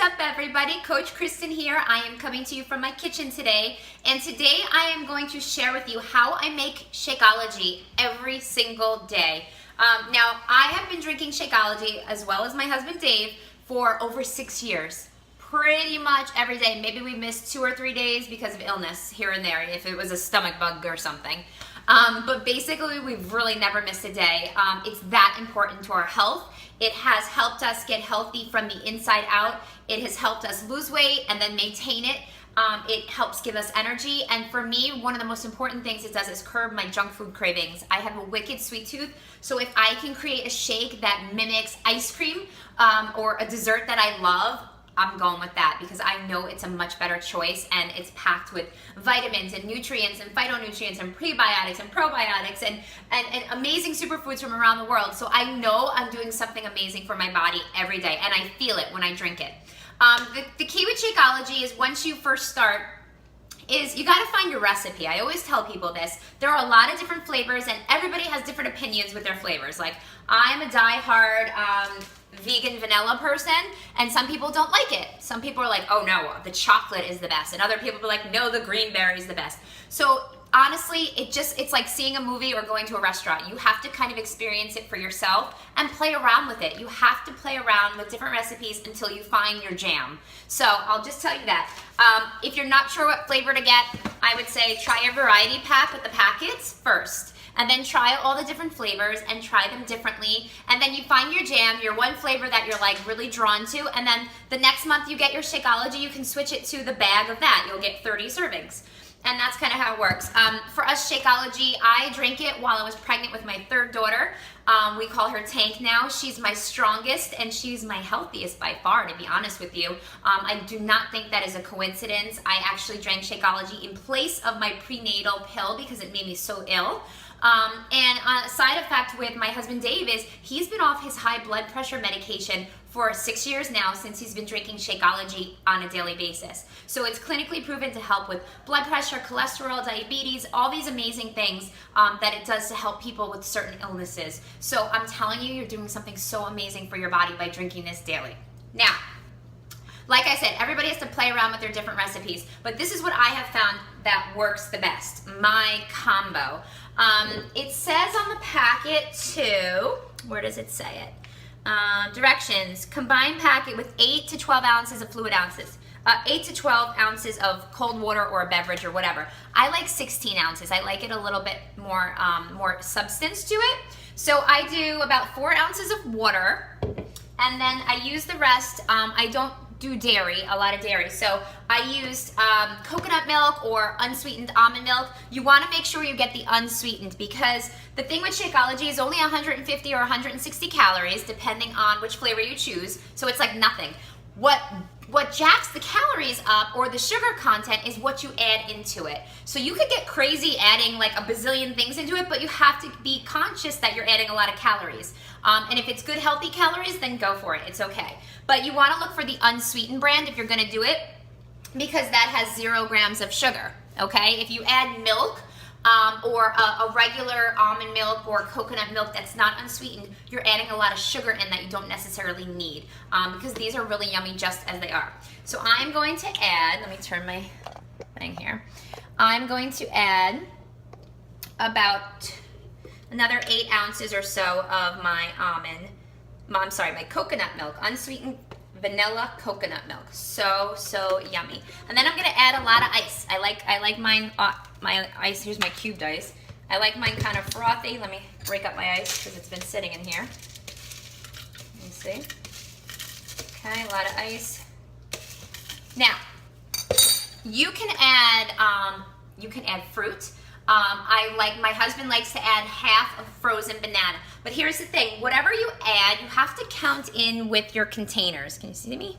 up, everybody? Coach Kristen here. I am coming to you from my kitchen today, and today I am going to share with you how I make Shakeology every single day. Now, I have been drinking Shakeology, as well as my husband Dave, for over 6 years. Pretty much every day. Maybe we missed 2 or 3 days because of illness here and there, if it was a stomach bug or something. But basically, we've really never missed a day. It's that important to our health. It has helped us get healthy from the inside out. It has helped us lose weight and then maintain it. It helps give us energy. And for me, one of the most important things it does is curb my junk food cravings. I have a wicked sweet tooth. So if I can create a shake that mimics ice cream or a dessert that I love, I'm going with that because I know it's a much better choice, and it's packed with vitamins and nutrients and phytonutrients and prebiotics and probiotics and amazing superfoods from around the world. So I know I'm doing something amazing for my body every day, and I feel it when I drink it. The key with Shakeology is once you first start, is you got to find your recipe. I always tell people this. There are a lot of different flavors, and everybody has different opinions with their flavors. Like, I'm a diehard vegan vanilla person, and some people don't like it. Some people are like, oh no, the chocolate is the best, and other people are like, no, the green berry is the best. So honestly, it's like seeing a movie or going to a restaurant. You have to kind of experience it for yourself and play around with it. You have to play around with different recipes until you find your jam. So I'll just tell you that. If you're not sure what flavor to get, I would say try a variety pack with the packets first. And then try all the different flavors and try them differently. And then you find your jam, your one flavor that you're like really drawn to. And then the next month you get your Shakeology, you can switch it to the bag of that. You'll get 30 servings. And that's kind of how it works. For us, Shakeology, I drank it while I was pregnant with my third daughter. We call her Tank now. She's my strongest and she's my healthiest by far, to be honest with you. I do not think that is a coincidence. I actually drank Shakeology in place of my prenatal pill because it made me so ill. And a side effect with my husband Dave is he's been off his high blood pressure medication for 6 years now since he's been drinking Shakeology on a daily basis. So it's clinically proven to help with blood pressure, cholesterol, diabetes, all these amazing things that it does to help people with certain illnesses. So I'm telling you, you're doing something so amazing for your body by drinking this daily. Now, like I said, everybody has to play around with their different recipes, but this is what I have found that works the best, my combo. It says on the packet too, where does it say it? Directions, combined packet with 8 to 12 ounces of fluid ounces. 8 to 12 ounces of cold water or a beverage or whatever. I like 16 ounces. I like it a little bit more, more substance to it. So I do about 4 ounces of water, and then I use the rest. I don't do dairy, a lot of dairy. So I used coconut milk or unsweetened almond milk. You want to make sure you get the unsweetened because the thing with Shakeology is only 150 or 160 calories depending on which flavor you choose. So it's like nothing. What jacks the calories up or the sugar content is what you add into it. So you could get crazy adding like a bazillion things into it, but you have to be conscious that you're adding a lot of calories. And if it's good healthy calories, then go for it, it's okay. But you wanna look for the unsweetened brand if you're gonna do it because that has 0 grams of sugar, okay? If you add milk, or a regular almond milk or coconut milk that's not unsweetened, you're adding a lot of sugar in that you don't necessarily need because these are really yummy just as they are. So I'm going to add, let me turn my thing here. I'm going to add about another 8 ounces or so of my my coconut milk, unsweetened vanilla coconut milk. So yummy. And then I'm gonna add a lot of ice. I like mine, my ice, here's my cubed ice. I like mine kind of frothy. Let me break up my ice because it's been sitting in here. Let me see. Okay, a lot of ice. Now, you can add fruit. My husband likes to add half of frozen banana. But here's the thing, whatever you add, you have to count in with your containers. Can you see me?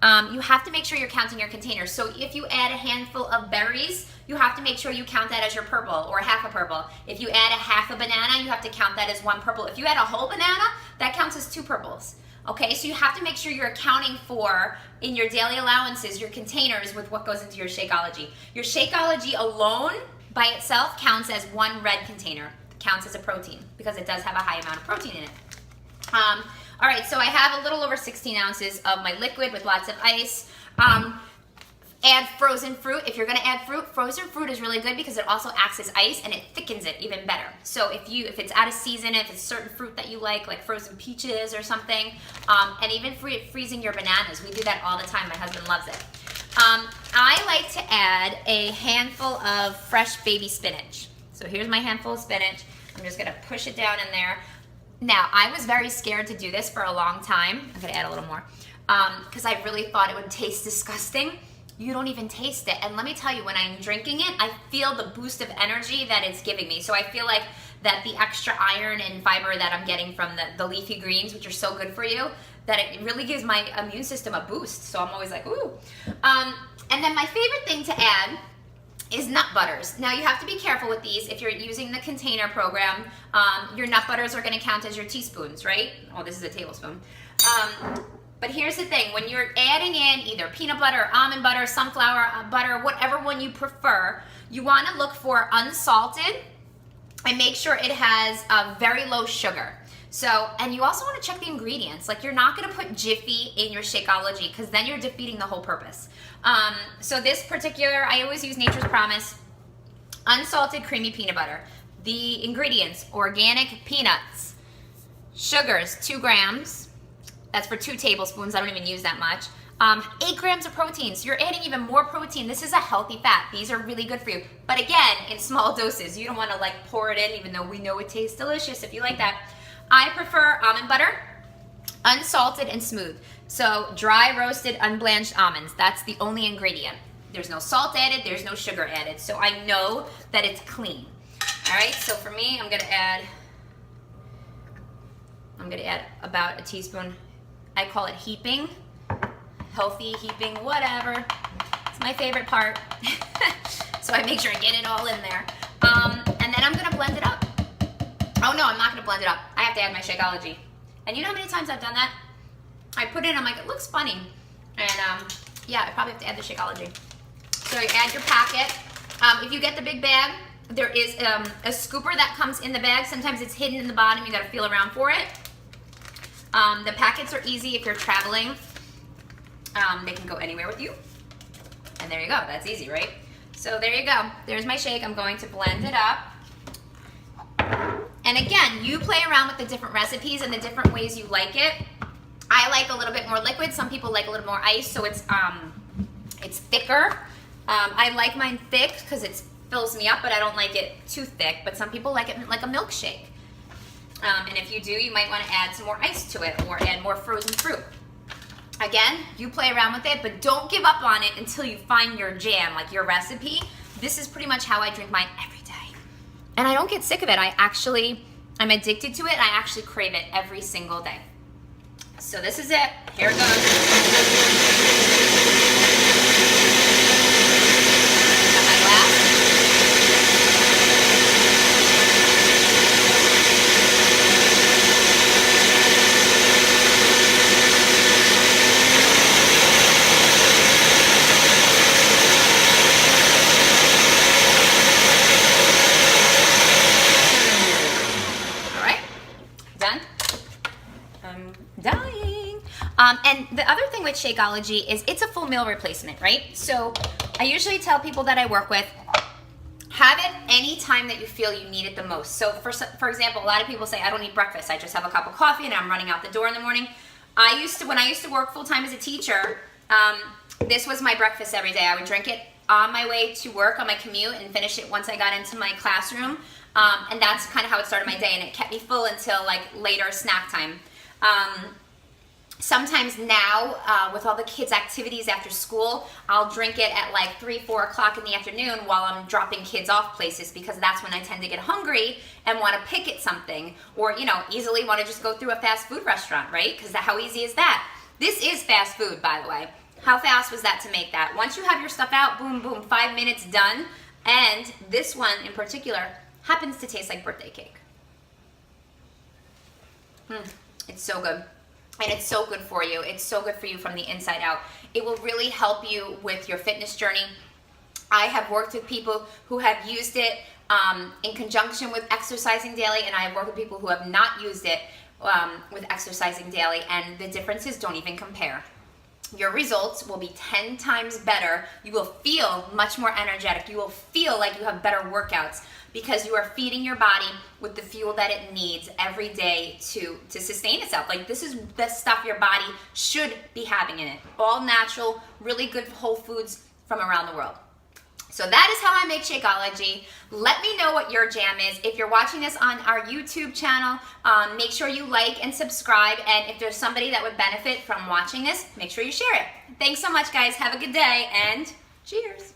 You have to make sure you're counting your containers. So if you add a handful of berries, you have to make sure you count that as your purple or half a purple. If you add a half a banana, you have to count that as 1 purple. If you add a whole banana, that counts as 2 purples. Okay, so you have to make sure you're accounting for, in your daily allowances, your containers with what goes into your Shakeology. Your Shakeology alone, by itself, counts as 1 red container. It counts as a protein because it does have a high amount of protein in it. All right, so I have a little over 16 ounces of my liquid with lots of ice. Add frozen fruit. If you're gonna add fruit, frozen fruit is really good because it also acts as ice and it thickens it even better. So if it's out of season, if it's certain fruit that you like frozen peaches or something, and even freezing your bananas. We do that all the time. My husband loves it. I like to add a handful of fresh baby spinach. So here's my handful of spinach. I'm just gonna push it down in there. Now, I was very scared to do this for a long time. I'm gonna add a little more because I really thought it would taste disgusting. You don't even taste it. And let me tell you, when I'm drinking it, I feel the boost of energy that it's giving me. So I feel like that the extra iron and fiber that I'm getting from the leafy greens, which are so good for you, that it really gives my immune system a boost. So I'm always like, ooh. And then my favorite thing to add is nut butters. Now you have to be careful with these. If you're using the container program, your nut butters are gonna count as your teaspoons, right? Oh, this is a tablespoon. But here's the thing, when you're adding in either peanut butter, almond butter, sunflower butter, whatever one you prefer, you wanna look for unsalted and make sure it has very low sugar. So, and you also wanna check the ingredients. Like, you're not gonna put Jiffy in your Shakeology because then you're defeating the whole purpose. So this particular, I always use Nature's Promise, unsalted creamy peanut butter. The ingredients, organic peanuts, sugars, 2 grams, that's for 2 tablespoons. I don't even use that much. 8 grams of protein. So you're adding even more protein. This is a healthy fat. These are really good for you. But again, in small doses. You don't want to pour it in, even though we know it tastes delicious if you like that. I prefer almond butter, unsalted and smooth. So dry roasted unblanched almonds. That's the only ingredient. There's no salt added. There's no sugar added. So I know that it's clean. All right. So for me, I'm gonna add about a teaspoon. I call it heaping, healthy heaping, whatever. It's my favorite part. So I make sure I get it all in there. And then I'm gonna blend it up. Oh no, I'm not gonna blend it up. I have to add my Shakeology. And you know how many times I've done that? I put it in, I'm like, it looks funny. And yeah, I probably have to add the Shakeology. So you add your packet. If you get the big bag, there is a scooper that comes in the bag. Sometimes it's hidden in the bottom. You gotta feel around for it. The packets are easy if you're traveling. They can go anywhere with you. And there you go, that's easy, right? So there you go, there's my shake. I'm going to blend it up. And again, you play around with the different recipes and the different ways you like it. I like a little bit more liquid. Some people like a little more ice, so it's thicker. I like mine thick because it fills me up, but I don't like it too thick. But some people like it like a milkshake. And if you do, you might want to add some more ice to it or add more frozen fruit. Again, you play around with it, but don't give up on it until you find your jam, like your recipe. This is pretty much how I drink mine every day. And I don't get sick of it. I'm addicted to it. I actually crave it every single day. So this is it. Here it goes. Got my glass. And the other thing with Shakeology is it's a full meal replacement, right? So I usually tell people that I work with, have it any time that you feel you need it the most. So for example, a lot of people say, I don't eat breakfast. I just have a cup of coffee and I'm running out the door in the morning. When I used to work full time as a teacher, this was my breakfast every day. I would drink it on my way to work, on my commute, and finish it once I got into my classroom. And that's kind of how it started my day, and it kept me full until later snack time. Sometimes now, with all the kids' activities after school, I'll drink it at 3, 4 o'clock in the afternoon while I'm dropping kids off places, because that's when I tend to get hungry and want to pick at something, or easily want to just go through a fast food restaurant, right? Because how easy is that? This is fast food, by the way. How fast was that to make that? Once you have your stuff out, boom, boom, 5 minutes done. And this one in particular happens to taste like birthday cake. It's so good. And it's so good for you. It's so good for you from the inside out. It will really help you with your fitness journey. I have worked with people who have used it in conjunction with exercising daily, and I have worked with people who have not used it with exercising daily, and the differences don't even compare. Your results will be 10 times better. You will feel much more energetic. You will feel like you have better workouts because you are feeding your body with the fuel that it needs every day to sustain itself. Like, this is the stuff your body should be having in it. All natural, really good whole foods from around the world. So that is how I make Shakeology. Let me know what your jam is. If you're watching this on our YouTube channel, make sure you like and subscribe. And if there's somebody that would benefit from watching this, make sure you share it. Thanks so much, guys. Have a good day, and cheers.